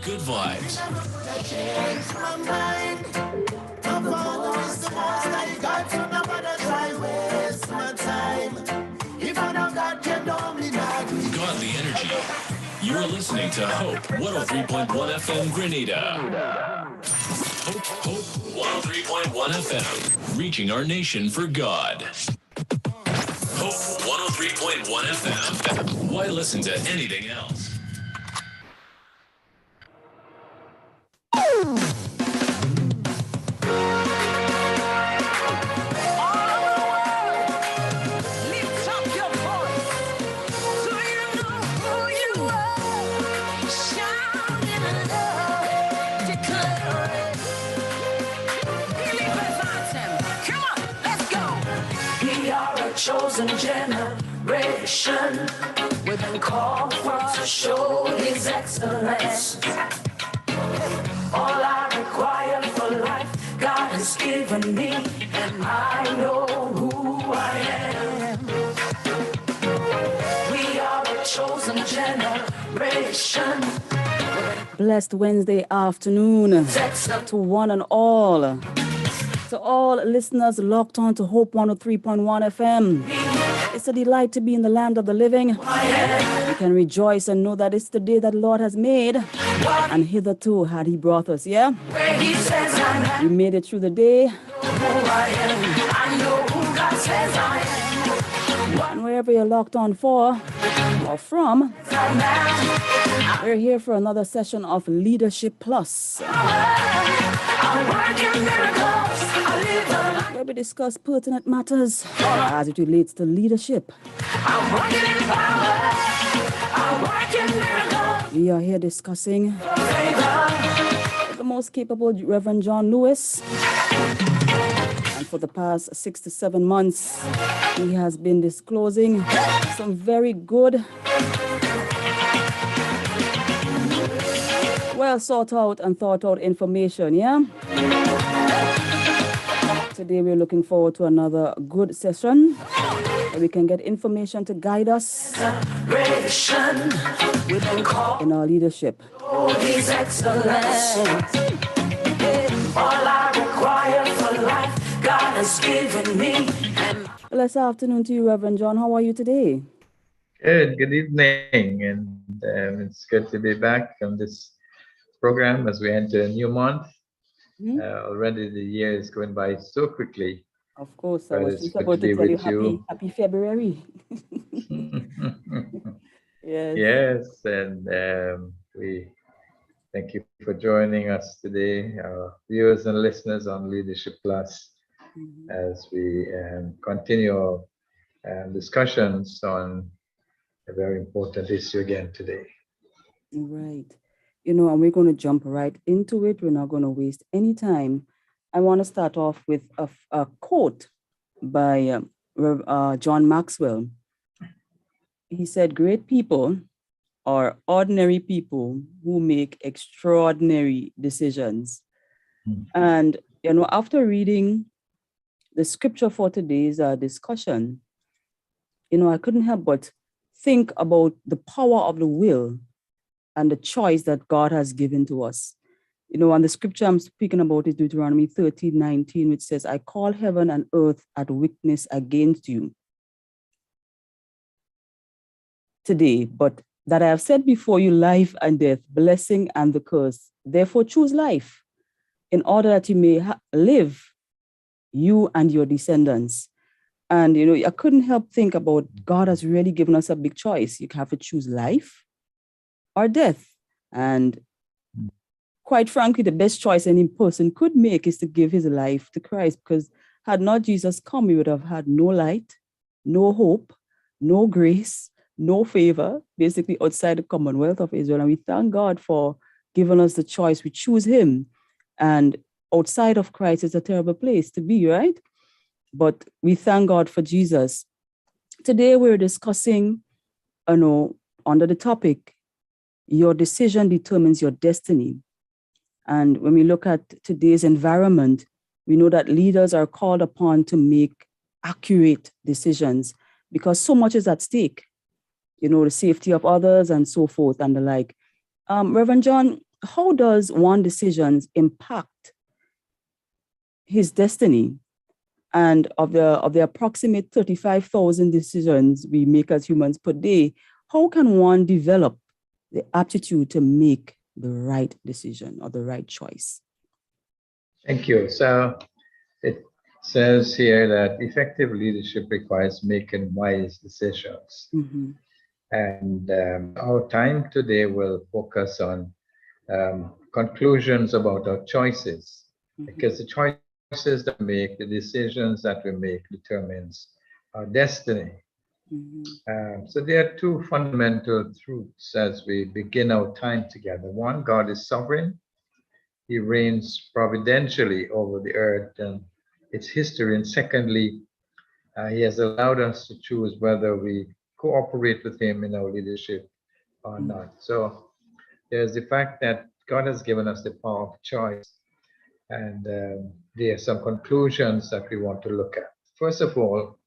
good vibes. Godly energy. You're listening to Hope 103.1 FM Grenada. Hope 103.1 FM. Reaching our nation for God. Hope 103.1 FM. Why listen to anything else? Chosen generation, we've been called for to show His excellence. All I require for life, God has given me, and I know who I am. We are a chosen generation. Blessed Wednesday afternoon to one and all. To all listeners locked on to Hope 103.1 FM. It's a delight to be in the land of the living. We can rejoice and know that it's the day that the Lord has made. And hitherto had He brought us, yeah? We made it through the day. And wherever you're locked on for or from, we're here for another session of Leadership Plus, where we discuss pertinent matters as it relates to leadership. We are here discussing the most capable Reverend John Lewis. And for the past 6 to 7 months, he has been disclosing some very good, well sought out and thought out information, yeah? Today we're looking forward to another good session where we can get information to guide us in our leadership. All I require for life, God has given me. Blessed afternoon to you, Reverend John. How are you today? Good evening, and it's good to be back on this program as we enter a new month. Already the year is going by so quickly. Of course, I was just about to tell you happy February. Yes. Yes, and we thank you for joining us today, our viewers and listeners on Leadership Plus, as we continue our discussions on a very important issue again today. Right. You know, and we're going to jump right into it. We're not going to waste any time. I want to start off with a quote by John Maxwell. He said, "Great people are ordinary people who make extraordinary decisions." And, you know, after reading the scripture for today's discussion, you know, I couldn't help but think about the power of the will and the choice that God has given to us. You know, and the scripture I'm speaking about is Deuteronomy 13:19, which says, "I call heaven and earth at witness against you today, but that I have set before you life and death, blessing and the curse. Therefore choose life, in order that you may live, you and your descendants." And, you know, I couldn't help think about God has really given us a big choice. You have to choose life or death. And quite frankly, the best choice any person could make is to give his life to Christ, because had not Jesus come, we would have had no light, no hope, no grace, no favor, basically outside the Commonwealth of Israel. And we thank God for giving us the choice. We choose Him. And outside of Christ is a terrible place to be, right? But we thank God for Jesus. Today we're discussing, you know, under the topic, your decision determines your destiny. And when we look at today's environment, we know that leaders are called upon to make accurate decisions because so much is at stake, you know, the safety of others and so forth and the like. Reverend John, how does one decisions impact his destiny? And of the approximate 35,000 decisions we make as humans per day, how can one develop the aptitude to make the right decision or the right choice? Thank you. So it says here that effective leadership requires making wise decisions. Mm-hmm. And our time today will focus on conclusions about our choices, because the choices that we make, the decisions that we make, determines our destiny. So there are two fundamental truths as we begin our time together. One, God is sovereign. He reigns providentially over the earth and its history. And secondly, he has allowed us to choose whether we cooperate with him in our leadership or not. So there's the fact that God has given us the power of choice. And there are some conclusions that we want to look at. First of all,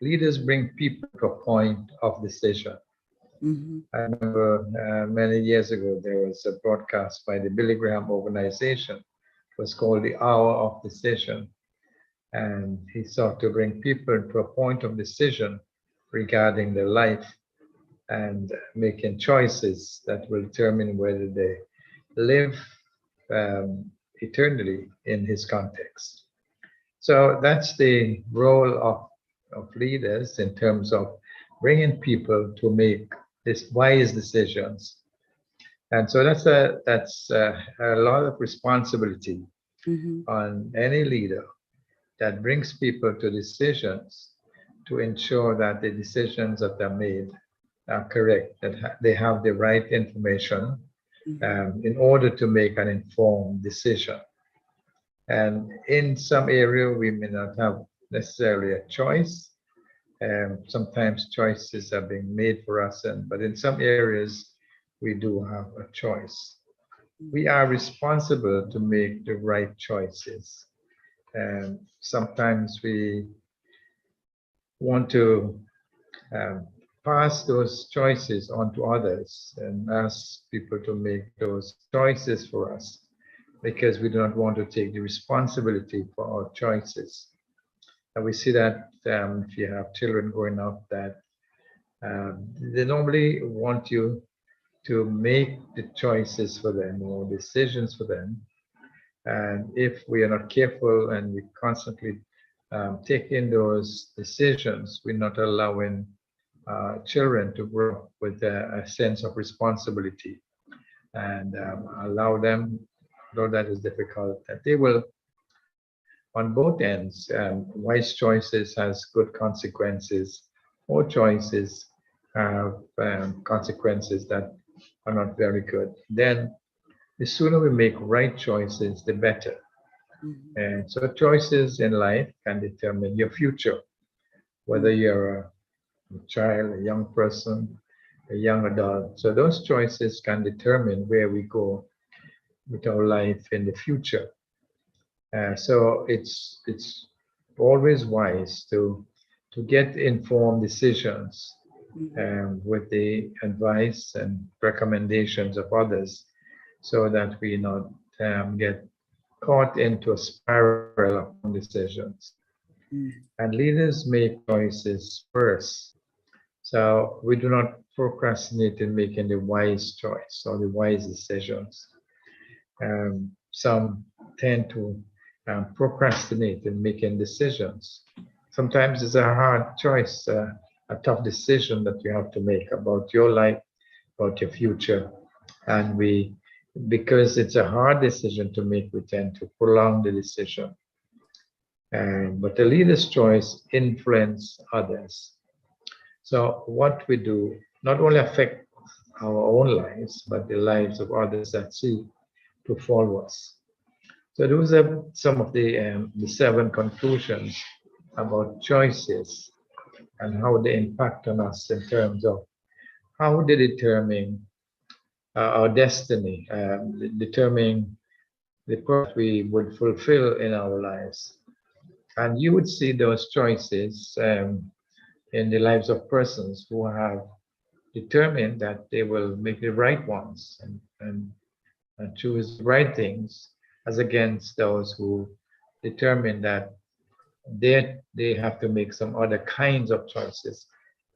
leaders bring people to a point of decision. I remember many years ago, there was a broadcast by the Billy Graham organization. It was called The Hour of Decision. And he sought to bring people to a point of decision regarding their life and making choices that will determine whether they live eternally in his context. So that's the role of leaders in terms of bringing people to make these wise decisions. And so that's a lot of responsibility on any leader that brings people to decisions to ensure that the decisions that are made are correct, that they have the right information in order to make an informed decision. And in some area, we may not have necessarily a choice. Sometimes choices are being made for us, but in some areas, we do have a choice. We are responsible to make the right choices. And sometimes we want to pass those choices on to others and ask people to make those choices for us because we do not want to take the responsibility for our choices. And we see that if you have children growing up, that they normally want you to make the choices for them or decisions for them. And if we are not careful and we constantly take in those decisions, we're not allowing children to grow up with a sense of responsibility and allow them, though that is difficult, that they will, on both ends, wise choices has good consequences, or choices have consequences that are not very good. Then the sooner we make right choices, the better. And so choices in life can determine your future, whether you're a child, a young person, a young adult. So those choices can determine where we go with our life in the future. So it's always wise to get informed decisions with the advice and recommendations of others, so that we not get caught into a spiral of wrong decisions. And leaders make choices first. So we do not procrastinate in making the wise choice or the wise decisions. Some tend to procrastinate in making decisions. Sometimes it's a hard choice, a tough decision that you have to make about your life, about your future. And because it's a hard decision to make, we tend to prolong the decision. But the leader's choice influence others. So what we do not only affect our own lives, but the lives of others that see to follow us. So those are some of the 7 conclusions about choices and how they impact on us in terms of how they determine our destiny, determine the purpose we would fulfill in our lives. And you would see those choices in the lives of persons who have determined that they will make the right ones and and choose right things, as against those who determine that they have to make some other kinds of choices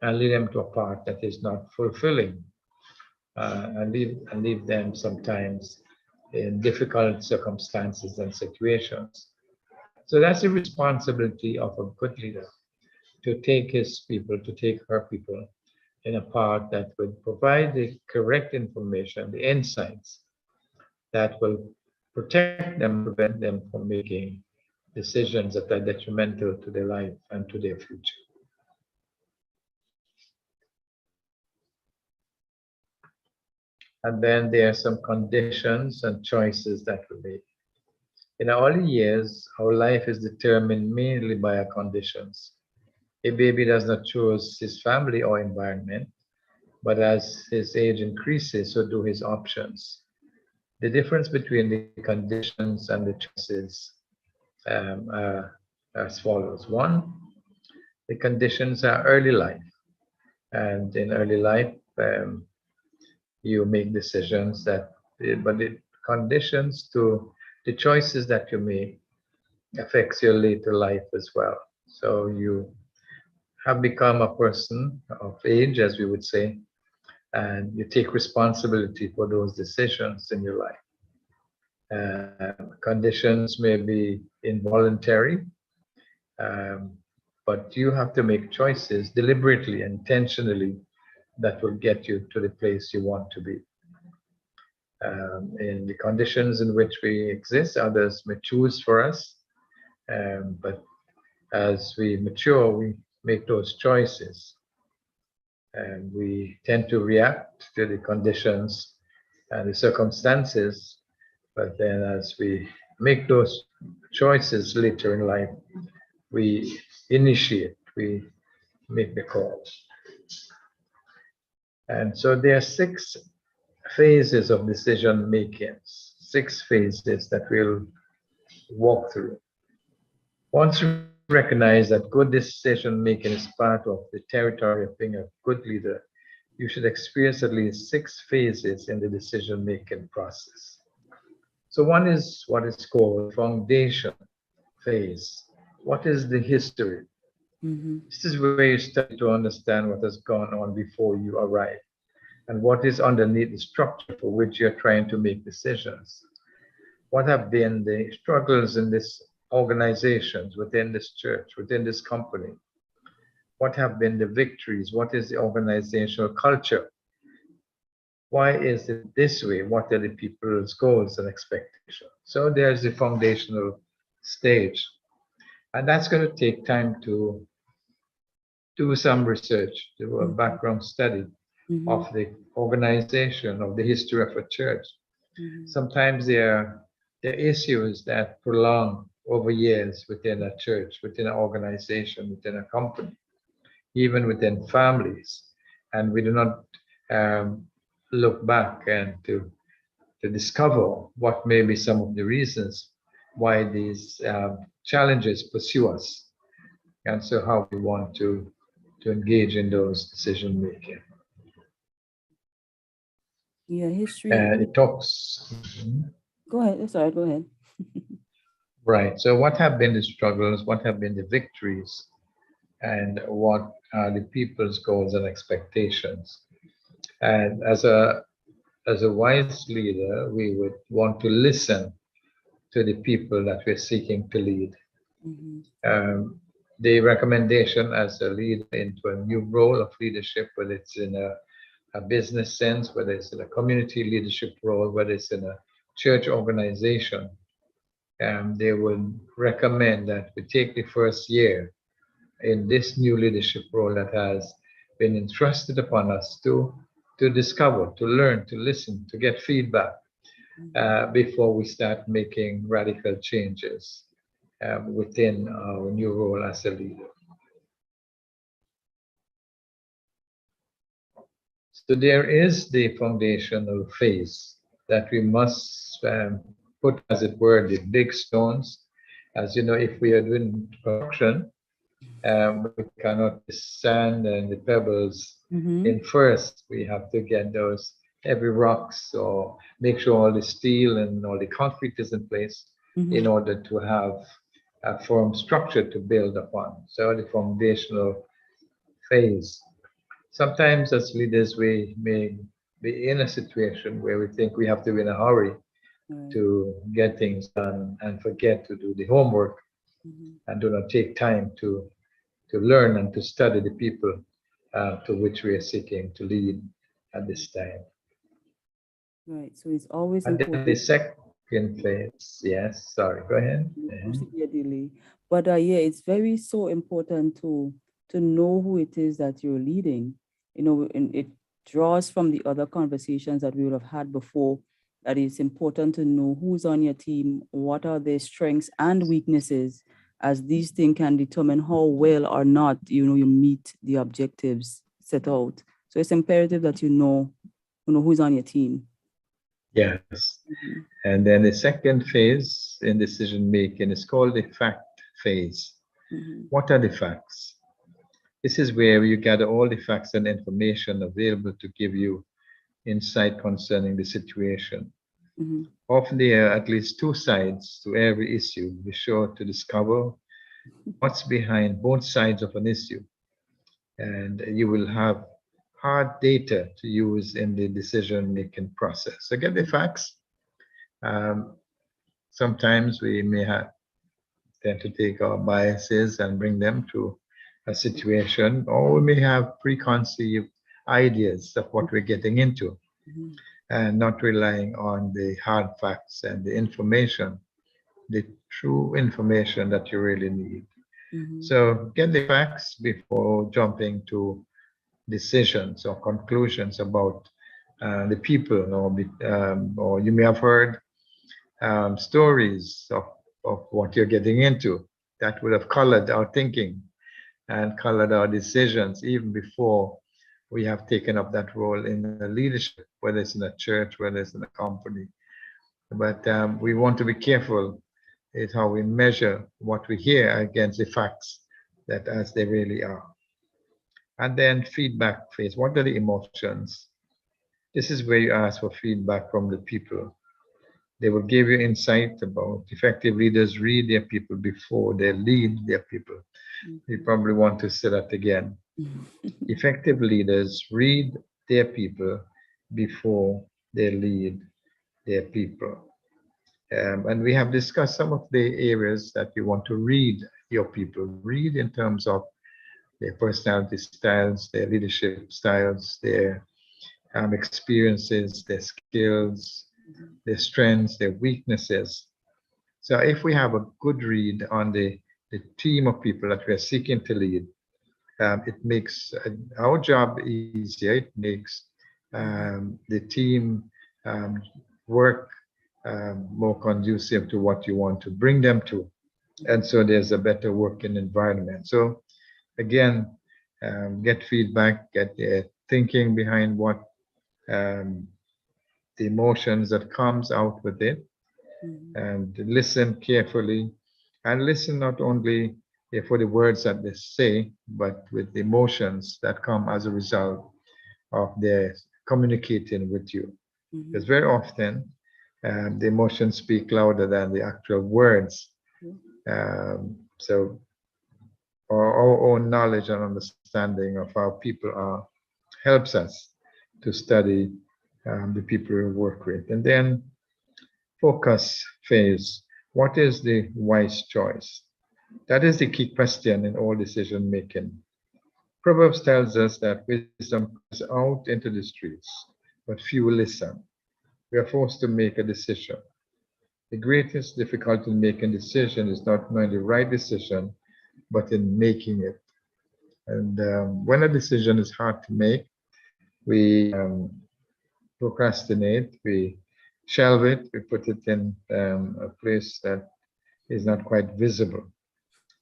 and lead them to a path that is not fulfilling, and leave them sometimes in difficult circumstances and situations. So that's the responsibility of a good leader, to take his people, to take her people in a path that would provide the correct information, the insights that will protect them and prevent them from making decisions that are detrimental to their life and to their future. And then there are some conditions and choices that we make. In our early years, our life is determined mainly by our conditions. A baby does not choose his family or environment, but as his age increases, so do his options. The difference between the conditions and the choices are as follows. One, the conditions are early life. And in early life, you make decisions but the conditions to the choices that you make affects your later life as well. So you have become a person of age, as we would say, and you take responsibility for those decisions in your life. Conditions may be involuntary, um, but you have to make choices deliberately, intentionally, that will get you to the place you want to be. In the conditions in which we exist, others may choose for us, but as we mature, we make those choices, and we tend to react to the conditions and the circumstances. But then, as we make those choices later in life, we initiate, we make the calls. And so there are 6 phases of decision making, 6 phases that we'll walk through. Once you recognize that good decision making is part of the territory of being a good leader, you should experience at least 6 phases in the decision making process. So, one is what is called foundation phase. What is the history? This is where you study to understand what has gone on before you arrive and what is underneath the structure for which you're trying to make decisions. What have been the struggles in this organizations, within this church, within this company? What have been the victories? What is the organizational culture? Why is it this way? What are the people's goals and expectations? So there's the foundational stage. And that's going to take time to do some research, do a background study of the organization, of the history of a church. Sometimes there are issues that prolong over years within a church, within an organization, within a company, even within families. And we do not look back and to discover what may be some of the reasons why these challenges pursue us, and so how we want to engage in those decision making. Yeah, history. And it talks. Go ahead. Sorry, go ahead. Right. So, what have been the struggles? What have been the victories? And what are the people's goals and expectations? And as a wise leader, we would want to listen to the people that we're seeking to lead. The recommendation as a leader into a new role of leadership, whether it's in a business sense, whether it's in a community leadership role, whether it's in a church organization, they would recommend that we take the first year in this new leadership role that has been entrusted upon us to discover, to learn, to listen, to get feedback before we start making radical changes within our new role as a leader. So there is the foundational phase that we must put, as it were, the big stones. As you know, if we are doing construction, we cannot the sand and the pebbles in first. We have to get those every rocks, or make sure all the steel and all the concrete is in place in order to have a firm structure to build upon. So the foundational phase. Sometimes as leaders, we may be in a situation where we think we have to be in a hurry Right. to get things done and forget to do the homework and do not take time to learn and to study the people to which we are seeking to lead at this time. Right. So it's always And then the important. second phase, yes, sorry, go ahead. Immediately. But yeah, it's very so important to know who it is that you're leading. You know, and it draws from the other conversations that we would have had before, that it's important to know who's on your team, what are their strengths and weaknesses, as these things can determine how well or not, you know, you meet the objectives set out. So it's imperative that you know who's on your team. Yes. And then the second phase in decision making is called the fact phase. What are the facts? This is where you gather all the facts and information available to give you insight concerning the situation. Often there are at least two sides to every issue. Be sure to discover what's behind both sides of an issue, and you will have hard data to use in the decision making process. So get the facts. Sometimes we may tend to take our biases and bring them to a situation, or we may have preconceived ideas of what we're getting into and not relying on the hard facts and the information, the true information that you really need. So get the facts before jumping to decisions or conclusions about the people, or you may have heard stories of what you're getting into that would have colored our thinking and colored our decisions even before we have taken up that role in the leadership, whether it's in a church, whether it's in a company. But we want to be careful is how we measure what we hear against the facts that as they really are. And then feedback phase. What are the emotions? This is where you ask for feedback from the people. They will give you insight about effective leaders read their people before they lead their people. You probably want to say that again. Effective leaders read their people before they lead their people. And we have discussed some of the areas that you want to read your people. Read in terms of their personality styles, their leadership styles, their experiences, their skills, their strengths, their weaknesses. So if we have a good read on the team of people that we are seeking to lead, it makes our job easier. It makes the team work more conducive to what you want to bring them to. And so there's a better working environment. So again, get feedback, get the thinking behind what the emotions that comes out with it, and listen carefully, and listen not only for the words that they say, but with the emotions that come as a result of their communicating with you. Because very often the emotions speak louder than the actual words. So our own knowledge and understanding of how people are helps us to study the people we work with. And then focus phase. What is the wise choice? That is the key question in all decision making. Proverbs tells us that wisdom goes out into the streets, but few listen. We are forced to make a decision. The greatest difficulty in making a decision is not knowing the right decision, but in making it. And when a decision is hard to make, we procrastinate, we shelve it, we put it in a place that is not quite visible.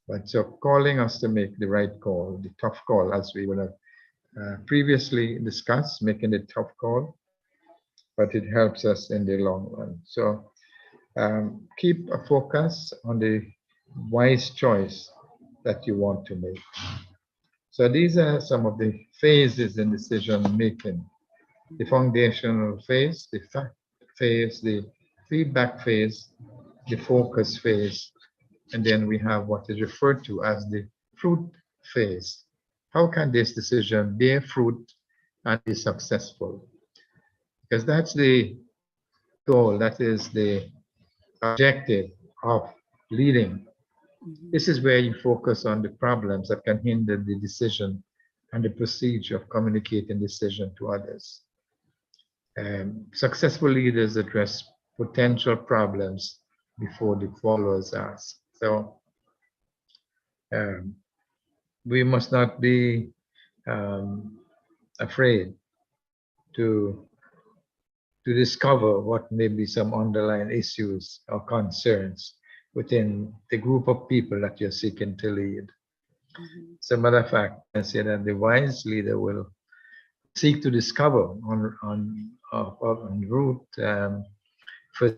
But so calling us to make the right call, the tough call, as we would have previously discussed, making the tough call, but it helps us in the long run. So keep a focus on the wise choice that you want to make. So these are some of the phases in decision making. the foundational phase, the fact phase, the feedback phase, the focus phase, and then we have what is referred to as the fruit phase. How can this decision bear fruit and be successful? Because that's the goal, that is the objective of leading. This is where you focus on the problems that can hinder the decision and the procedure of communicating decision to others. Successful leaders address potential problems before the followers ask. So um, we must not be afraid to discover what may be some underlying issues or concerns within the group of people that you're seeking to lead. As a matter of fact, I say that the wise leader will seek to discover on route for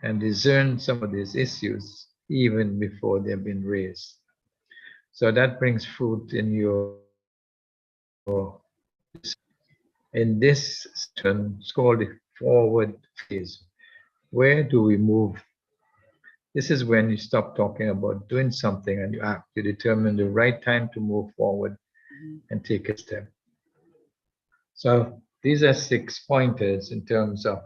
and discern some of these issues even before they've been raised. So that brings fruit in this section. It's called the forward phase. Where do we move? This is when you stop talking about doing something and you act. You determine the right time to move forward and take a step. So these are 6 pointers in terms of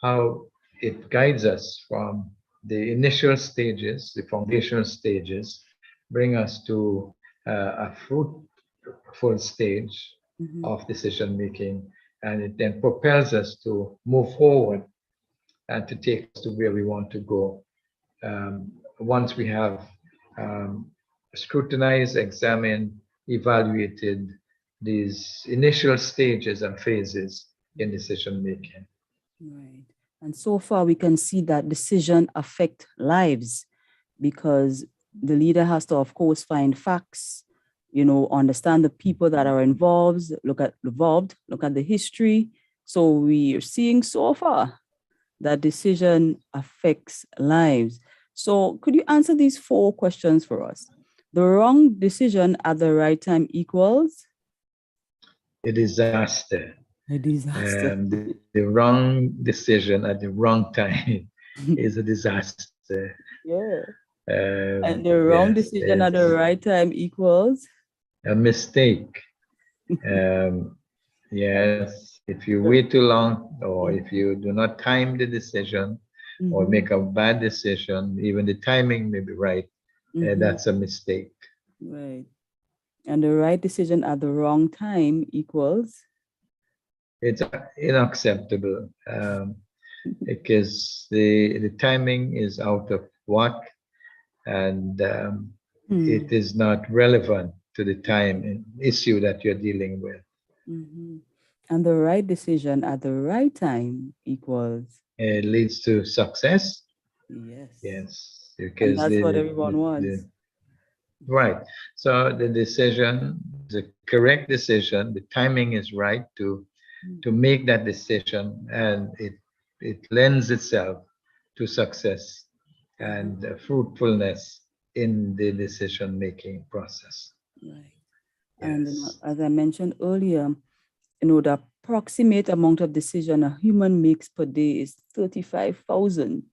how it guides us from the initial stages, the foundational stages, bring us to a fruitful stage of decision making, and it then propels us to move forward and to take us to where we want to go. Once we have scrutinized, examined, evaluated these initial stages and phases in decision making. Right. And so far we can see that decision affect lives, because the leader has to, of course, find facts, understand the people that are involved, look at the history. So we are seeing so far that decision affects lives. So could you answer these 4 questions for us? The wrong decision at the right time equals? A disaster. A disaster. The wrong decision at the wrong time is a disaster. Yeah. And the wrong decision at the right time equals? A mistake. Yes, if you wait too long, or if you do not time the decision, or make a bad decision, even the timing may be right, that's a mistake. Right. And the right decision at the wrong time equals? It's unacceptable, because the timing is out of whack, and it is not relevant to the time issue that you're dealing with. And the right decision at the right time equals? It leads to success. Yes. Yes, And that's what everyone wants. Right. So the decision is a correct decision. The timing is right to make that decision, and it lends itself to success and fruitfulness in the decision making process. Right. Yes. And as I mentioned earlier, the approximate amount of decision a human makes per day is 35,000.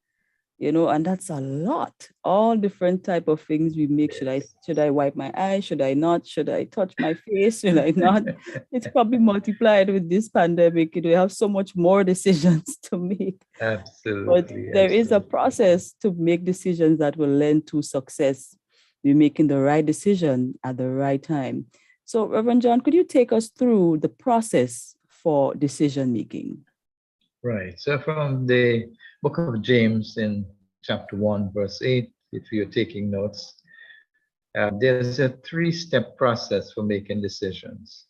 And that's a lot. All different type of things we make. Should I wipe my eyes? Should I not? Should I touch my face? Should I not? It's probably multiplied with this pandemic. We have so much more decisions to make. Absolutely. But there is a process to make decisions that will lend to success. We're making the right decision at the right time. So, Reverend John, could you take us through the process for decision making? Right. So from the book of James in chapter 1, verse 8, if you're taking notes, there's a 3-step process for making decisions.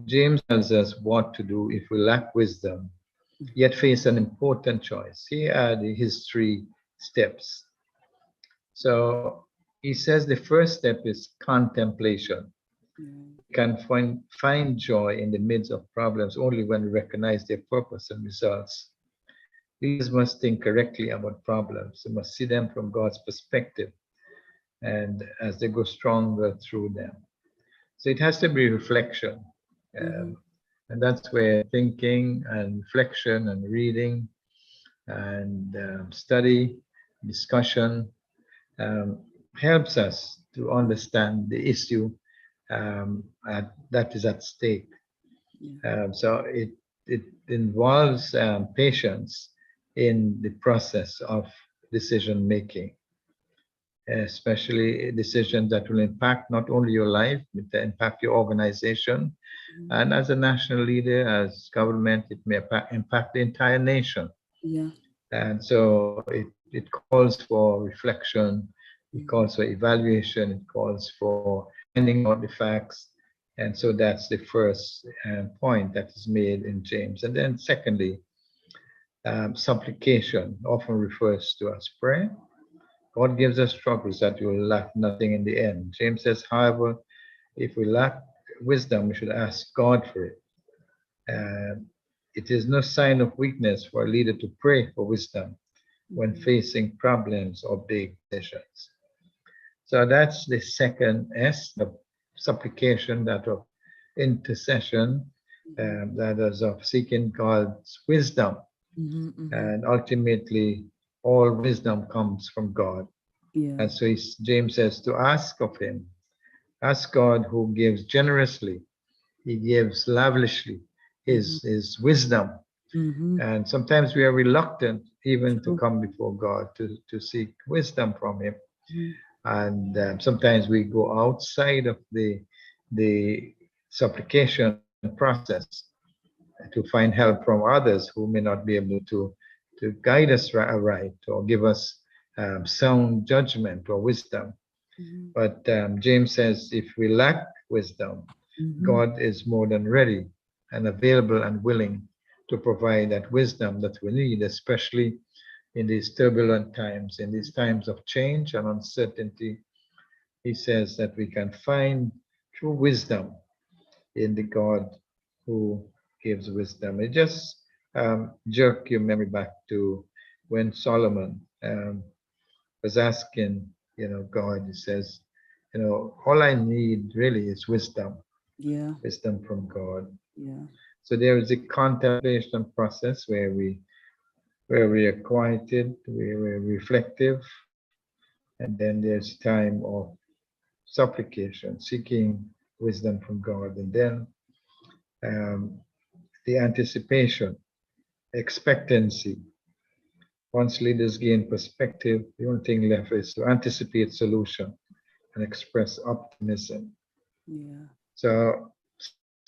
James tells us what to do if we lack wisdom, yet face an important choice. Here are his 3 steps. So he says the first step is contemplation. We can find joy in the midst of problems only when we recognize their purpose and results. Leaders must think correctly about problems. They must see them from God's perspective, and as they go stronger through them. So it has to be reflection. And that's where thinking and reflection and reading and study, discussion um, helps us to understand the issue that is at stake. So it involves patience in the process of decision making, especially decisions that will impact not only your life, but impact your organization. And as a national leader, as government, it may impact the entire nation. Yeah. And so it calls for reflection, it calls for evaluation, it calls for finding out the facts. And so that's the first point that is made in James. And then secondly, supplication often refers to as prayer. God gives us struggles that we will lack nothing in the end. James says, however, if we lack wisdom, we should ask God for it. It is no sign of weakness for a leader to pray for wisdom when facing problems or big decisions. So that's the second S, the supplication, that of intercession, that is of seeking God's wisdom. And ultimately, all wisdom comes from God. Yeah. And so James says to ask of him, ask God who gives generously, he gives lavishly his wisdom. And sometimes we are reluctant even to come before God to seek wisdom from him. And sometimes we go outside of the supplication process to find help from others who may not be able to guide us right or give us sound judgment or wisdom. But James says if we lack wisdom, God is more than ready and available and willing to provide that wisdom that we need, especially in these turbulent times, in these times of change and uncertainty. He says that we can find true wisdom in the God who gives wisdom. It just jerk your memory back to when Solomon was asking, God, he says, all I need really is wisdom. Yeah. Wisdom from God. Yeah. So there is a contemplation process where we are quieted, we're reflective, and then there's time of supplication, seeking wisdom from God, and then the anticipation, expectancy. Once leaders gain perspective, the only thing left is to anticipate solution and express optimism. Yeah. So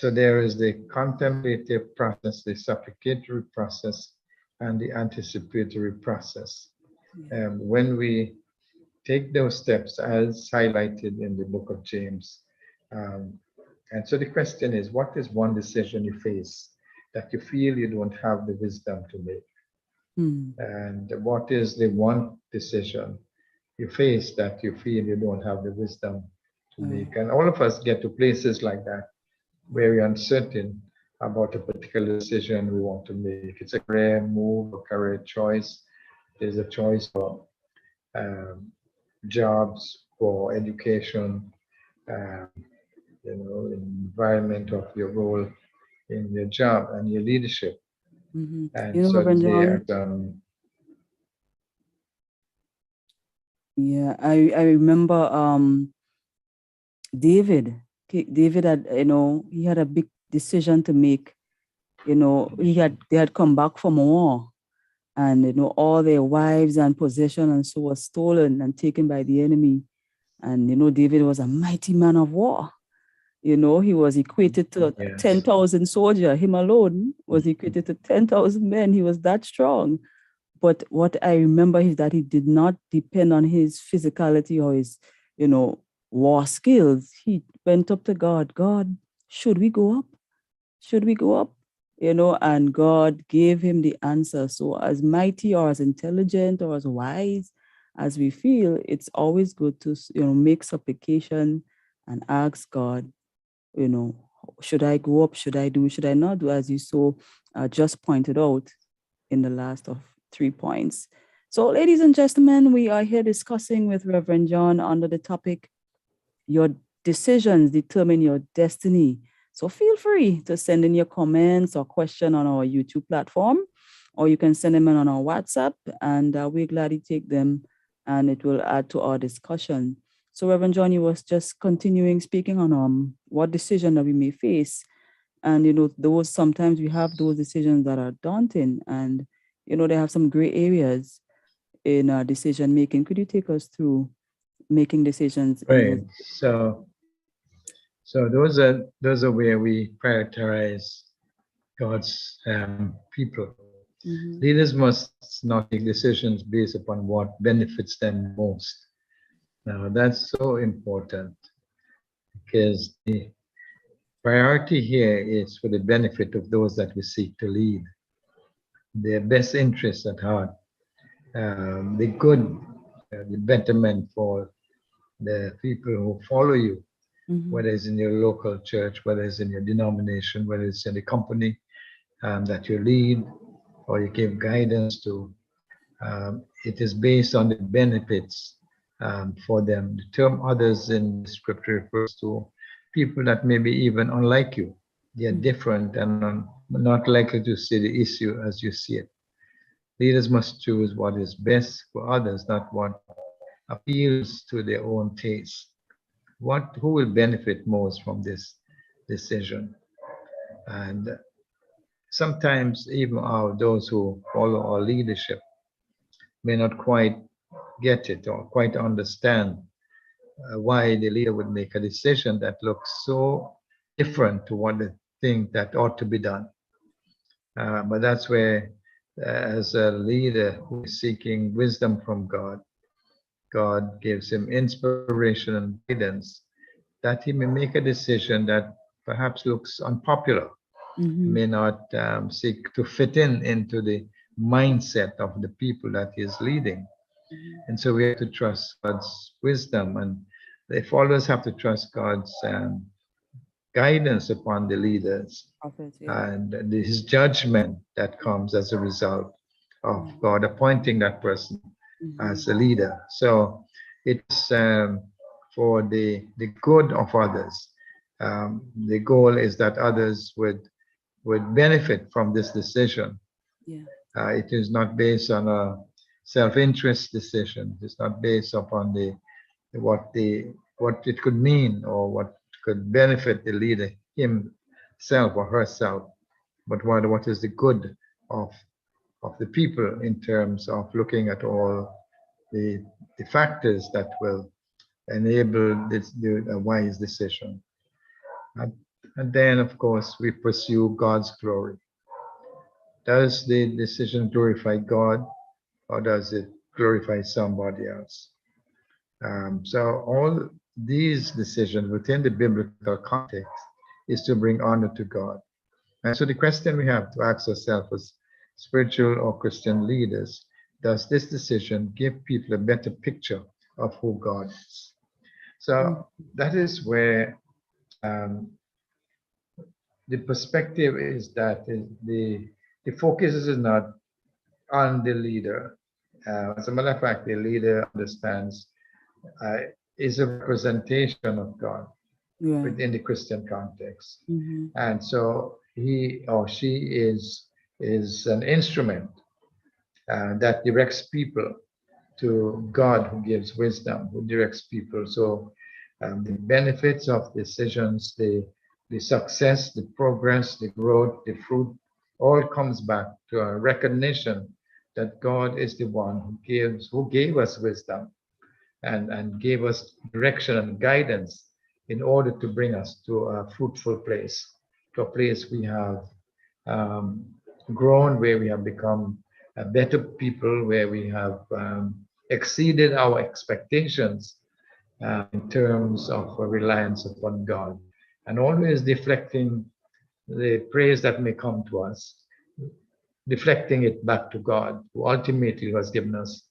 there is the contemplative process, the supplicatory process, and the anticipatory process. And when we take those steps as highlighted in the book of James, and so the question is, what is one decision you face that you feel you don't have the wisdom to make? And what is the one decision you face that you feel you don't have the wisdom to make? And all of us get to places like that, very uncertain about a particular decision we want to make. It's a career move, a career choice. There's a choice for jobs, for education, environment of your role in your job and your leadership. And so Reverend John, yeah, I remember David had, he had a big decision to make. They had come back from a war, and all their wives and possession and so was stolen and taken by the enemy. And David was a mighty man of war. He was equated to 10,000 soldiers. Him alone was equated to 10,000 men. He was that strong. But what I remember is that he did not depend on his physicality or his, war skills. He went up to God. God, should we go up? Should we go up? And God gave him the answer. So as mighty or as intelligent or as wise as we feel, it's always good to, make supplication and ask God, should I go up? Should I do? Should I not do? As you just pointed out in the last of 3 points. So, ladies and gentlemen, we are here discussing with Reverend John under the topic, your decisions determine your destiny. So feel free to send in your comments or question on our YouTube platform, or you can send them in on our WhatsApp, and we're glad to take them, and it will add to our discussion. So Reverend Johnny was just continuing speaking on what decision that we may face. And, those sometimes we have those decisions that are daunting, and, they have some gray areas in our decision making. Could you take us through making decisions in Right. those? So those are where we prioritize God's people. Mhm. Leaders must not make decisions based upon what benefits them most. Now that's so important because the priority here is for the benefit of those that we seek to lead, their best interests at heart, the good, the betterment for the people who follow you, Mhm. whether it's in your local church, whether it's in your denomination, whether it's in the company that you lead or you give guidance to. It is based on the benefits for them. The term others in the scripture refers to people that may be even unlike you. They are different and not likely to see the issue as you see it. Leaders must choose what is best for others, not what appeals to their own taste. Who will benefit most from this decision? And sometimes even those who follow our leadership may not quite get it or quite understand why the leader would make a decision that looks so different to what they think that ought to be done. But that's where, as a leader who is seeking wisdom from God, God gives him inspiration and guidance that he may make a decision that perhaps looks unpopular, Mhm. may not seek to fit into the mindset of the people that he is leading. Mhm. And so we have to trust God's wisdom, and the followers have to trust God's guidance upon the leaders Prophet, yeah. and his judgment that comes as a result of Mhm. God appointing that person Mhm. as a leader. So it's for the good of others. The goal is that others would benefit from this decision. Yeah. It is not based on a self-interest decision. It's not based upon what it could mean or what could benefit the leader himself or herself, but what is the good of the people in terms of looking at all the factors that will enable a wise decision. And, and then, of course, we pursue God's glory. Does the decision glorify God or does it glorify somebody else? So all these decisions within the biblical context is to bring honor to God. And so the question we have to ask ourselves as spiritual or Christian leaders, does this decision give people a better picture of who God is? Mhm. So that is where um, the perspective is that the focus is not on the leader. As a matter of fact, the leader understands uh, is a representation of God Yeah. within the Christian context. Mhm. And so he or she is an instrument that directs people to God who gives wisdom, who directs people. So the benefits of decisions, the success, the progress, the growth, the fruit, all comes back to a recognition that God is the one who gave us wisdom and gave us direction and guidance in order to bring us to a fruitful place, to a place we have um, grown, where we have become a better people, where we have exceeded our expectations in terms of a reliance upon God, and always deflecting the praise that may come to us, deflecting it back to God, who ultimately has given us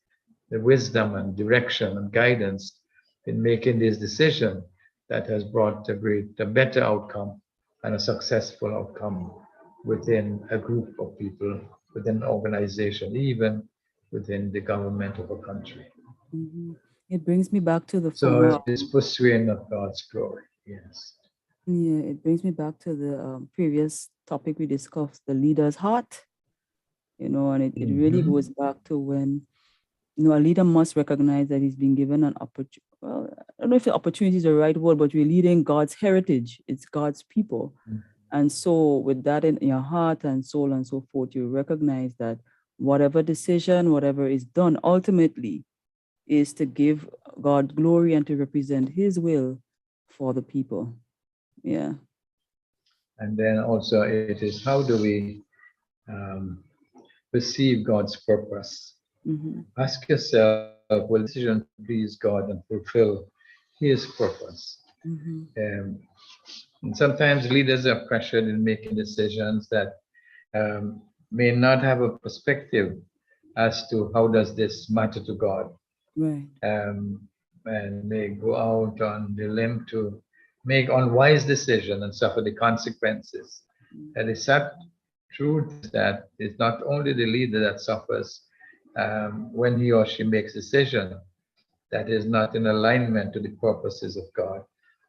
the wisdom and direction and guidance in making this decision that has brought a better outcome and a successful outcome within a group of people, within an organization, even within the government of a country. Mhm. It brings me back to the So former. it is pursuing of God's glory. Yes. Yeah, it brings me back to the previous topic we discussed, the leader's heart, and it really Mhm. goes back to when, a leader must recognize that he's been given an opportunity. Well, I don't know if the opportunity is the right word, but we're leading God's heritage. It's God's people. And so, with that in your heart and soul and so forth, you recognize that whatever decision, whatever is done, ultimately is to give God glory and to represent His will for the people. Yeah. And then also it is how do we um, perceive God's purpose? Mm-hmm. Ask yourself, will this decision please God and fulfill His purpose? Mm-hmm. Um, and sometimes leaders are pressured in making decisions that may not have a perspective as to how does this matter to God, Right. um, and may go out on the limb to make unwise decision and suffer the consequences. And the sad truth is that it's not only the leader that suffers when he or she makes decision that is not in alignment to the purposes of God.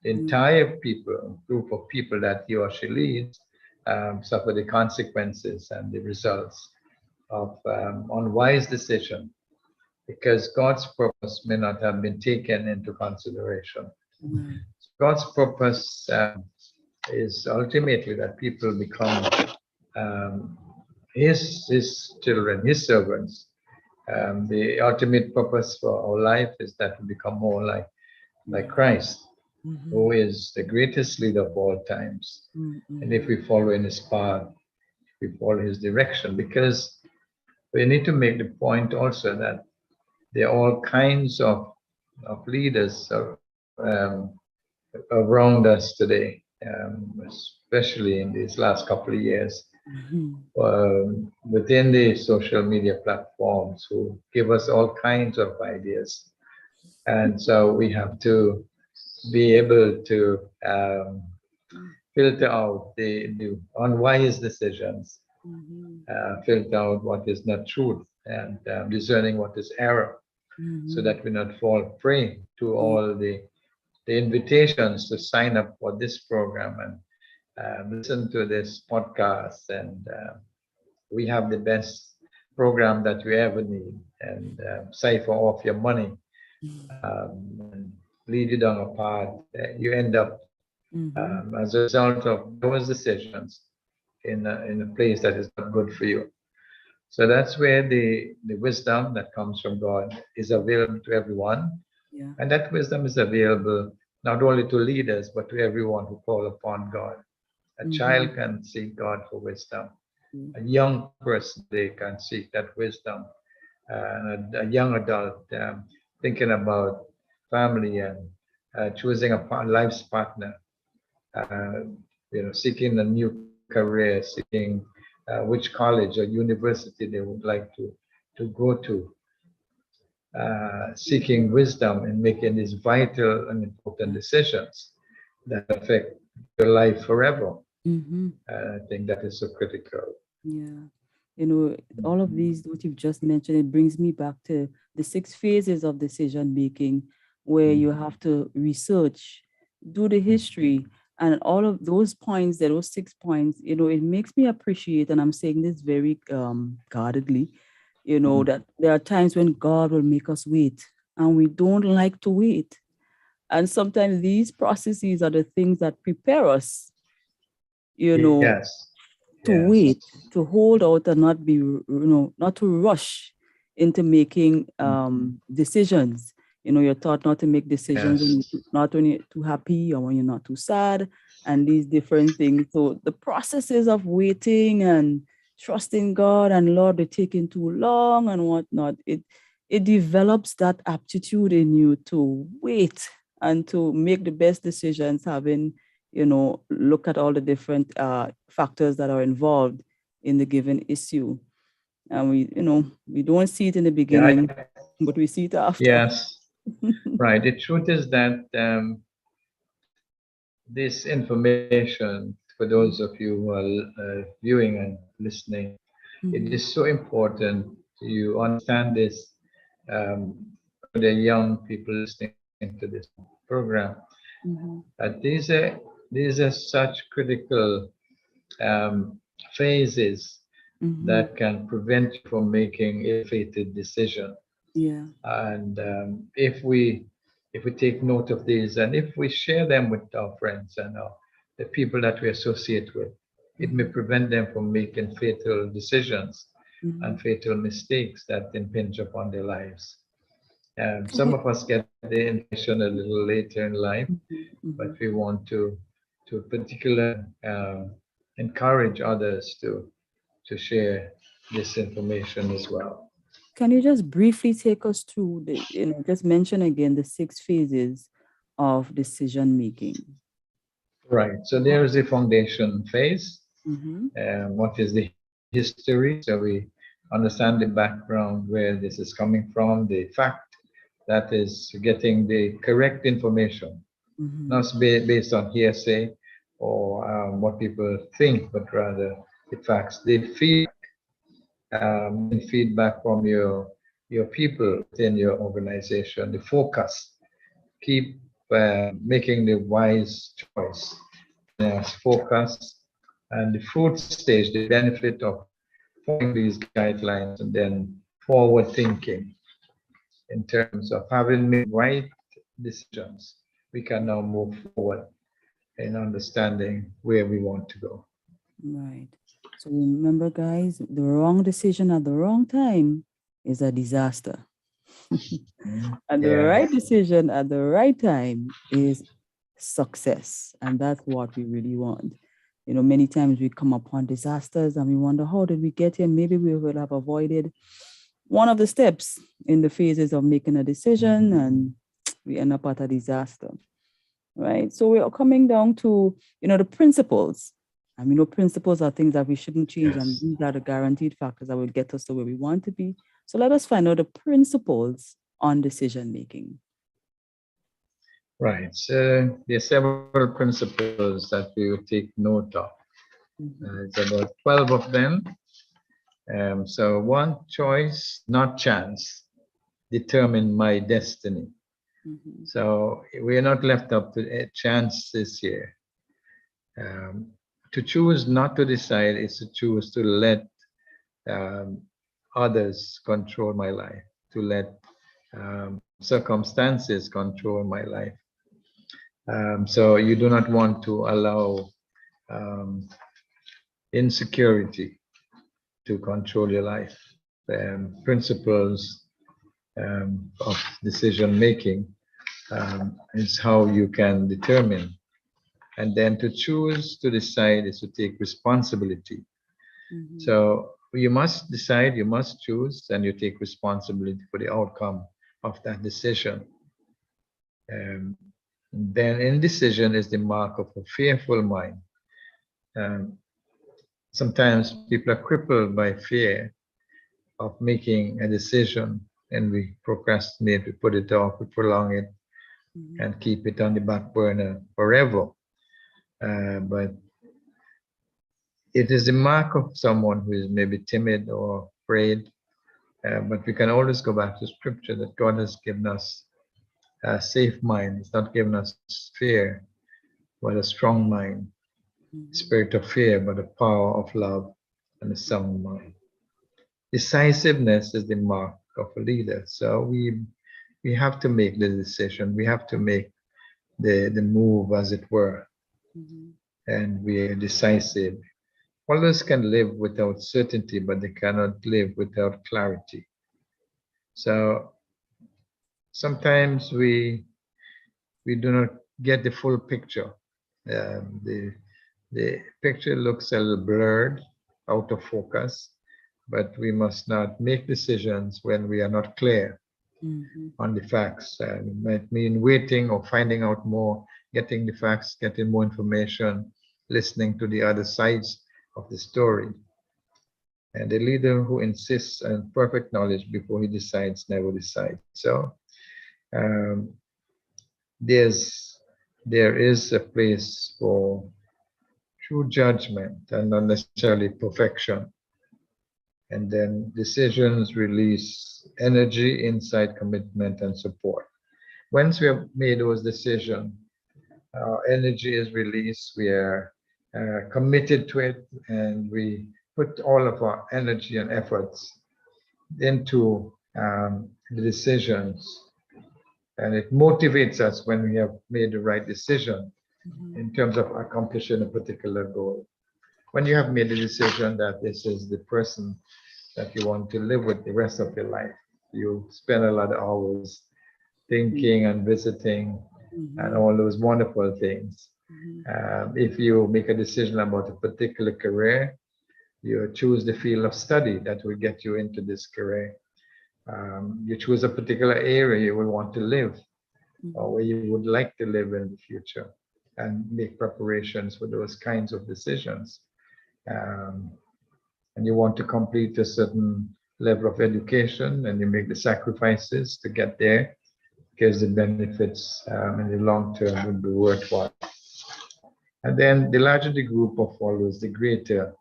The Mm, entire people, group of people that he or she leads, suffer the consequences and the results of unwise decision because God's purpose may not have been taken into consideration. right. God's purpose is ultimately that people become um, his children, his servants. The ultimate purpose for our life is that we become more like Right. Christ, Mm-hmm. who is the greatest leader of all times. And if Mm-hmm. we follow in his path, we follow his direction, because we need to make the point also that there are all kinds of leaders around us today, especially in these last couple of years, Mm-hmm. within the social media platforms who give us all kinds of ideas. And so we have to be able to filter out the unwise decisions, Mm-hmm. filter out what is not truth, and discerning what is error, so Mm-hmm. that we not fall prey to Yeah. all the invitations to sign up for this program and listen to this podcast. And we have the best program that you ever need, and cipher off your money and lead you down a path that you end up Mm-hmm. as a result of those decisions in a place that is not good for you. So that's where the wisdom that comes from God is available to everyone. Yeah. And that wisdom is available not only to leaders, but to everyone who call upon God. A Mm-hmm. child can seek God for wisdom. Mm-hmm. A young person, they can seek that wisdom. And a young adult thinking about family and choosing a life's partner, uh, seeking a new career, seeking which college or university they would like to go to, seeking wisdom in making these vital and important decisions that affect your life forever. Mm-hmm. I think that is so critical. Yeah. All of these, what you've just mentioned, it brings me back to the 6 phases of decision making, where you have to research, do the history, and all of those points, those 6 points, it makes me appreciate, and I'm saying this very guardedly, that there are times when God will make us wait, and we don't like to wait. And sometimes these processes are the things that prepare us, you know, Yes, to yes. wait, to hold out and not be, not to rush into making decisions. You're taught not to make decisions when Yes. you're not when you're too happy or when you're not too sad, and these different things. So the processes of waiting and trusting God and Lord, they're taking too long and whatnot. It develops that aptitude in you to wait and to make the best decisions, having look at all the different factors that are involved in the given issue. And we don't see it in the Yeah, beginning, but we see it after. yes. Right. The truth is that this information, for those of you who are viewing and listening, it Mhm, is so important you understand this for the young people listening to this program. mhm, These these are such critical phases that can prevent you from making ill-fated decision. Yeah. And if we take note of these, and if we share them with our friends and the people that we associate with, it may prevent them from making fatal decisions and fatal mistakes that impinge upon their lives. Some of us get the information a little later in life, but we want to particularly encourage others to share this information as well. Can you just briefly take us through just mention again the 6 phases of decision making? Right. So there is a foundation phase. What is the history? So we understand the background, where this is coming from, the fact that is getting the correct information, not based on hearsay or what people think, but rather the facts. The feedback from your people within your organization, the focus. Keep making the wise choice. Focus, and the fruit stage, the benefit of following these guidelines, and then forward thinking in terms of having made right decisions. We can now move forward in understanding where we want to go. Right. So remember, guys, the wrong decision at the wrong time is a disaster. And the right decision at the right time is success. And that's what we really want. You know, many times we come upon disasters and we wonder, how did we get here? Maybe we would have avoided one of the steps in the phases of making a decision, and we end up at a disaster, right? So we are coming down to, the principles. And we know principles are things that we shouldn't change, and these are the guaranteed factors that will get us to where we want to be. So let us find out the principles on decision making. Right. So there are several principles that we will take note of. It's about 12 of them. So one, choice, not chance, determine my destiny. So we are not left up to a chance this year. To choose not to decide is to choose to let others control my life, to let circumstances control my life. So you do not want to allow insecurity to control your life. Principles of decision making is how you can determine. And then to choose to decide is to take responsibility. So you must decide, you must choose, and you take responsibility for the outcome of that decision. Then indecision is the mark of a fearful mind. Sometimes people are crippled by fear of making a decision, and we procrastinate, we put it off, we prolong it, and keep it on the back burner forever. But it is the mark of someone who is maybe timid or afraid. But we can always go back to scripture that God has given us a safe mind. He's not given us fear, but a strong mind. Spirit of fear, but a power of love and a sound mind. Decisiveness is the mark of a leader. So we have to make the decision. We have to make the move, as it were. And we are decisive. Others can live without certainty, but they cannot live without clarity. So sometimes we do not get the full picture. The picture looks a little blurred, out of focus, but we must not make decisions when we are not clear on the facts. It might mean waiting or finding out more, getting the facts, getting more information, listening to the other sides of the story. And the leader who insists on perfect knowledge before he decides never decides. So there is a place for true judgment and not necessarily perfection. And then decisions release energy, insight, commitment, and support. Once we have made those decisions, our energy is released, we are committed to it, and we put all of our energy and efforts into the decisions. And it motivates us when we have made the right decision in terms of accomplishing a particular goal. When you have made the decision that this is the person that you want to live with the rest of your life, you spend a lot of hours thinking and visiting and all those wonderful things. If you make a decision about a particular career, you choose the field of study that will get you into this career. You choose a particular area you will want to live or where you would like to live in the future, and make preparations for those kinds of decisions. And you want to complete a certain level of education, and you make the sacrifices to get there because the benefits in the long term would be worthwhile. And then the larger the group of followers, the greater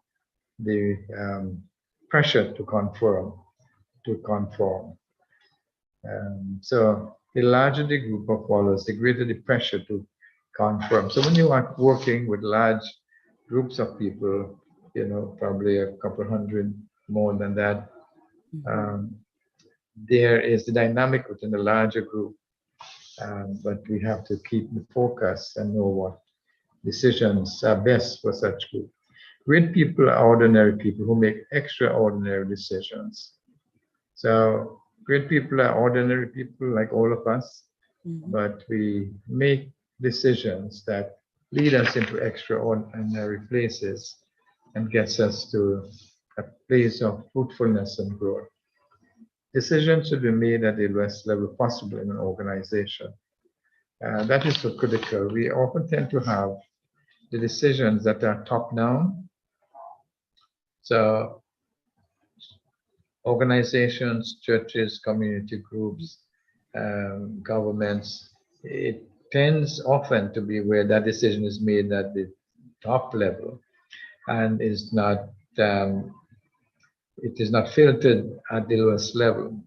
the pressure to conform. So the larger the group of followers, the greater the pressure to conform. So when you are working with large groups of people, probably a couple hundred, more than that, there is the dynamic within the larger group. But we have to keep the focus and know what decisions are best for such group. Great people are ordinary people who make extraordinary decisions. So great people are ordinary people like all of us, but we make decisions that lead us into extraordinary places and gets us to a place of fruitfulness and growth. Decisions should be made at the lowest level possible in an organization. That is so critical. We often tend to have the decisions that are top-down. So organizations, churches, community groups, governments, it tends often to be where that decision is made at the top level and is not it is not filtered at the lowest level.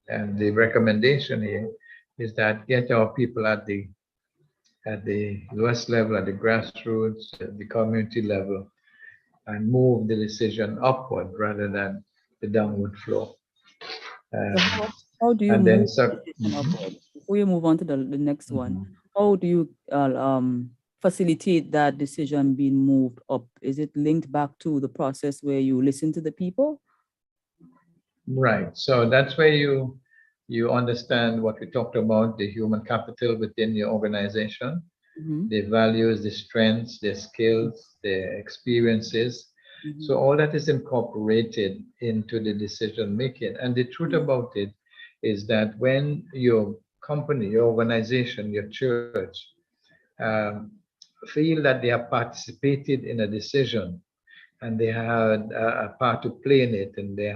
And the recommendation here is that get our people at the lowest level, at the grassroots, at the community level, and move the decision upward rather than the downward flow. So how do you and move then the decision upward? Before you move on to the next one, how do you facilitate that decision being moved up? Is it linked back to the process where you listen to the people? Right. So that's where you understand what we talked about, the human capital within your organization, the values, the strengths, the skills, the experiences. So all that is incorporated into the decision making. And the truth about it is that when your company, your organization, your church feel that they have participated in a decision and they had a part to play in it, and they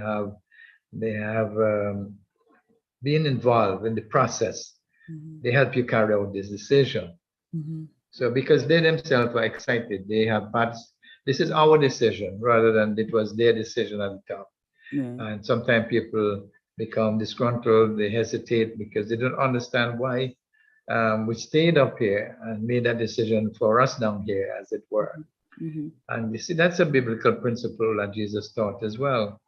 have been involved in the process, they help you carry out this decision. So because they themselves are excited, they have this is our decision rather than it was their decision at the top. And sometimes people become disgruntled, they hesitate because they don't understand why we stayed up here and made that decision for us down here, as it were. And you see, that's a biblical principle that Jesus taught as well.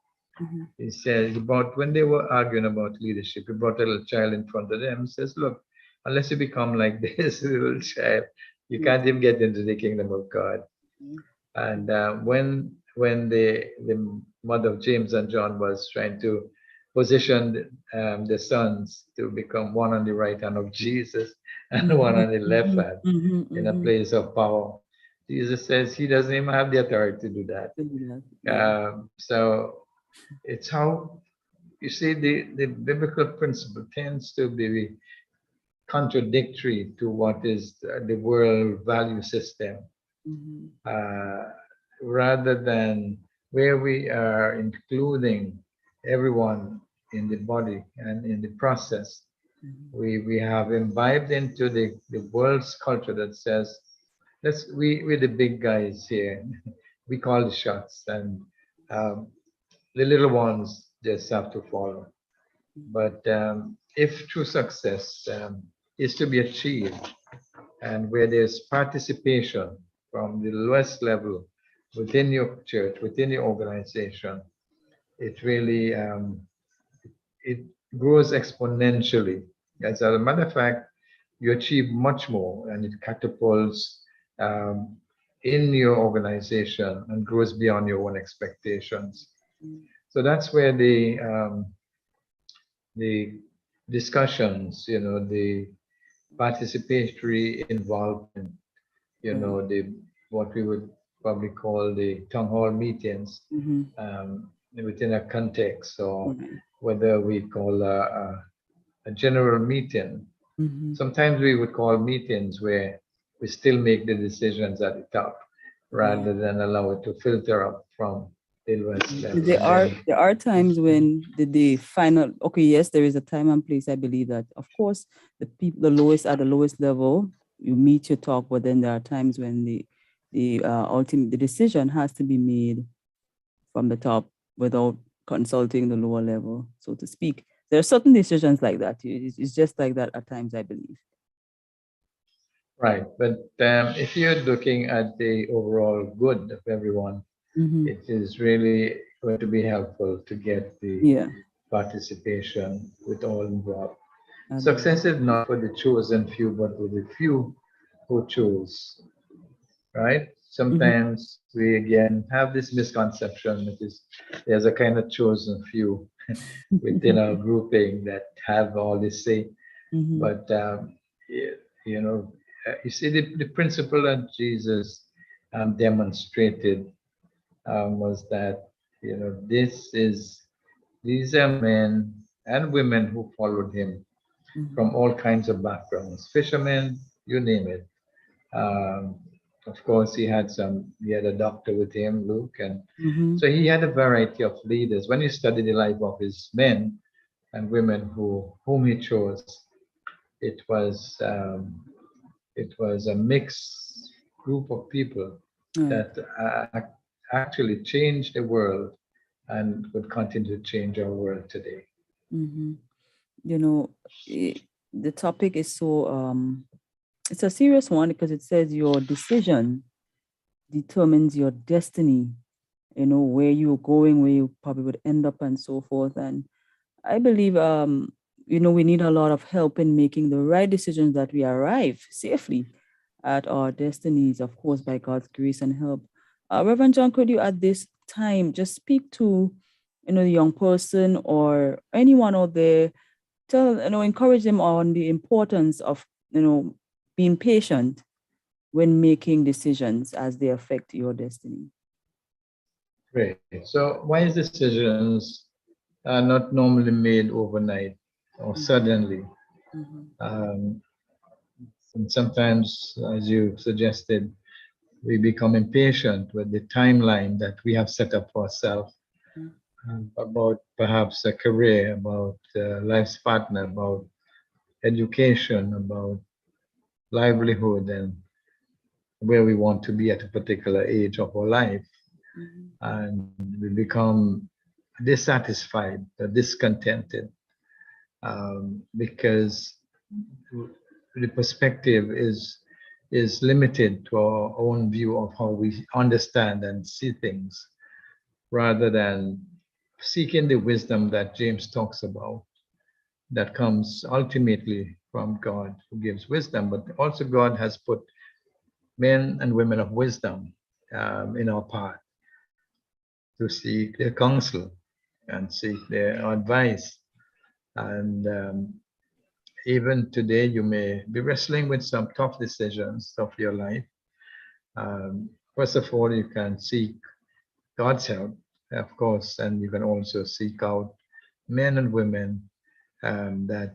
He said when they were arguing about leadership, he brought a little child in front of them and says, look, unless you become like this little child, you can't even get into the kingdom of God. And when the mother of James and John was trying to position the sons to become one on the right hand of Jesus and one on the left hand in a place of power, Jesus says he doesn't even have the authority to do that. So it's how, you see, the biblical principle tends to be contradictory to what is the world value system, rather than where we are including everyone in the body and in the process. We have imbibed into the world's culture that says, we're the big guys here. We call the shots, and the little ones just have to follow. But if true success is to be achieved, and where there's participation from the lowest level within your church, within your organization, it really it grows exponentially. As a matter of fact, you achieve much more, and it catapults um, in your organization and grows beyond your own expectations. So that's where the discussions, the participatory involvement, the what we would probably call the town hall meetings Mm-hmm. within a context, or Right. whether we call a general meeting. Mm-hmm. Sometimes we would call meetings where we still make the decisions at the top Yeah. rather than allow it to filter up from the lowest level. There are times when the final, okay, yes, there is a time and place. I believe that, of course, the people, the lowest at the lowest level, you meet, you talk, but then there are times when the ultimate, the decision has to be made from the top without consulting the lower level, so to speak. There are certain decisions like that. It's just like that at times, I believe. Right. But if you're looking at the overall good of everyone, Mm-hmm. it is really going to be helpful to get the Yeah. participation with all involved. I Success is not for the chosen few, but for the few who choose, right? Mm-hmm. Sometimes we again have this misconception that is there's a kind of chosen few within our grouping that have all this say. Mm-hmm. But you know, you see the principle that Jesus demonstrated was that these are men and women who followed him Mm-hmm. from all kinds of backgrounds, fishermen, you name it. Um, of course, he had a doctor with him, Luke, and Mm-hmm. so he had a variety of leaders. When you study the life of his men and women whom he chose, it was um, it was a mixed group of people Right. that actually changed the world and would continue to change our world today. Mm-hmm. You know, the topic is so it's a serious one because it says your decision determines your destiny, where you're going, where you probably would end up, and so forth. And I believe we need a lot of help in making the right decisions that we arrive safely at our destinies, of course, by God's grace and help. Reverend John, could you at this time just speak to the young person or anyone out there, encourage them on the importance of being patient when making decisions as they affect your destiny? Great. So wise decisions are not normally made overnight or suddenly. Mm-hmm. Um, and sometimes, as you suggested, we become impatient with the timeline that we have set up for ourselves about perhaps a career, about life's partner, about education, about livelihood, and where we want to be at a particular age of our life. Mm-hmm. And we become dissatisfied, discontented, because the perspective is limited to our own view of how we understand and see things, rather than seeking the wisdom that James talks about, that comes ultimately from God, who gives wisdom. But also God has put men and women of wisdom in our path to seek their counsel and seek their advice. And even today, you may be wrestling with some tough decisions of your life. First of all, you can seek God's help, of course, and you can also seek out men and women that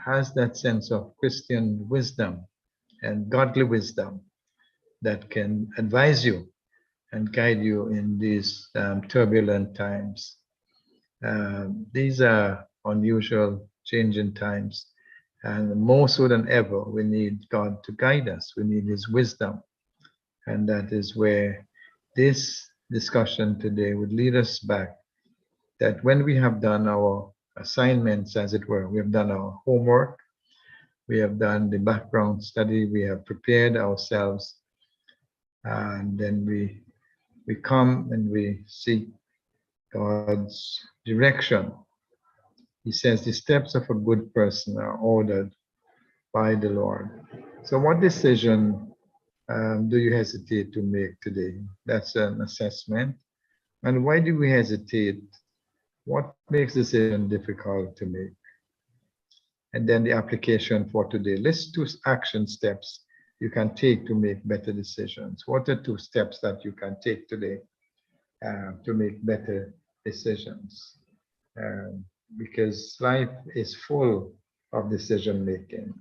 has that sense of Christian wisdom and godly wisdom that can advise you and guide you in these turbulent times. These are unusual, changing times, and more so than ever, we need God to guide us. We need His wisdom, and that is where this discussion today would lead us back. That when we have done our assignments, as it were, we have done our homework, We have done the background study. We have prepared ourselves. And then we come and we seek God's direction. He says the steps of a good person are ordered by the Lord. So what decision do you hesitate to make today? That's an assessment. And why do we hesitate? What makes decision difficult to make? And then the application for today. List 2 action steps you can take to make better decisions. What are 2 steps that you can take today to make better decisions? Because life is full of decision making.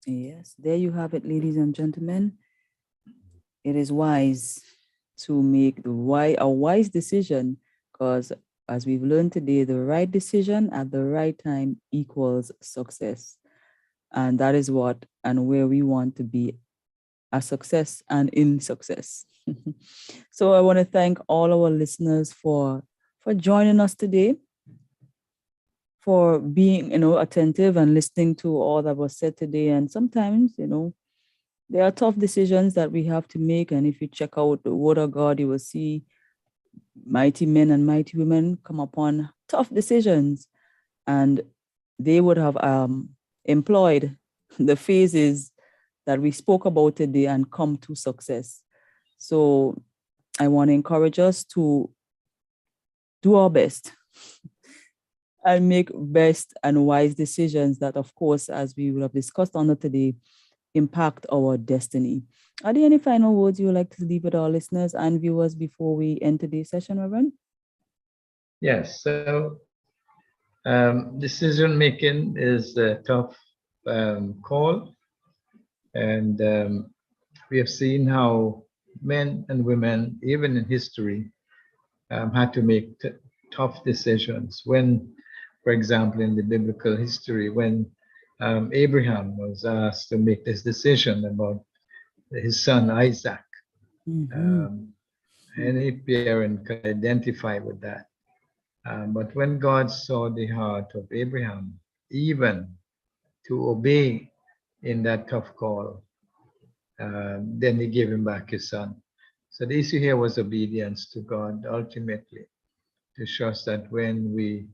Yes, there you have it, ladies and gentlemen. It is wise to make a wise decision, because as we've learned today, the right decision at the right time equals success. And that is what and where we want to be, a success and in success. So I want to thank all our listeners for joining us today, for being, attentive and listening to all that was said today. And sometimes, there are tough decisions that we have to make. And if you check out the Word of God, you will see mighty men and mighty women come upon tough decisions. And they would have employed the phases that we spoke about today and come to success. So I want to encourage us to do our best and make best and wise decisions that, of course, as we will have discussed on it today, impact our destiny. Are there any final words you would like to leave with our listeners and viewers before we end today's session, Reverend? Yes, so decision making is a tough call, and we have seen how men and women, even in history, had to make tough decisions. When, for example, in the biblical history, when Abraham was asked to make this decision about his son Isaac, any parent could identify with that. But when God saw the heart of Abraham, even to obey in that tough call, then he gave him back his son. So the issue here was obedience to God, ultimately, to show us that when we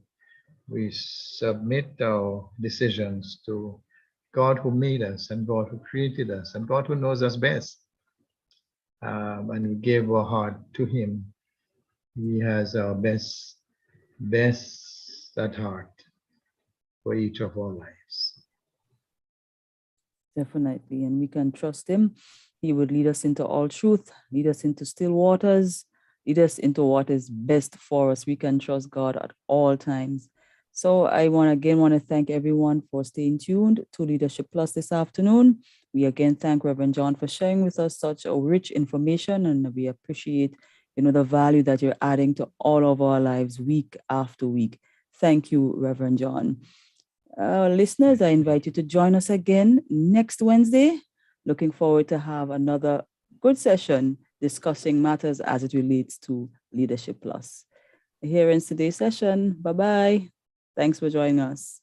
submit our decisions to God who made us and God who created us and God who knows us best, and we gave our heart to him, he has our best at heart for each of our lives. Definitely. And we can trust him. He would lead us into all truth, lead us into still waters, lead us into what is best for us. We can trust God at all times. So I want to thank everyone for staying tuned to Leadership Plus this afternoon. We again thank Reverend John for sharing with us such a rich information, and we appreciate, the value that you're adding to all of our lives week after week. Thank you, Reverend John. Listeners, I invite you to join us again next Wednesday. Looking forward to have another good session discussing matters as it relates to Leadership Plus. Here ends today's session. Bye-bye. Thanks for joining us.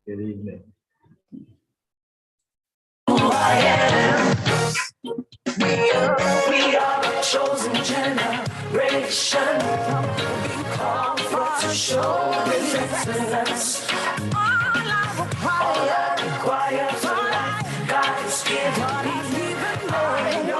Good evening. We are a chosen generation. We call for to show His excellence.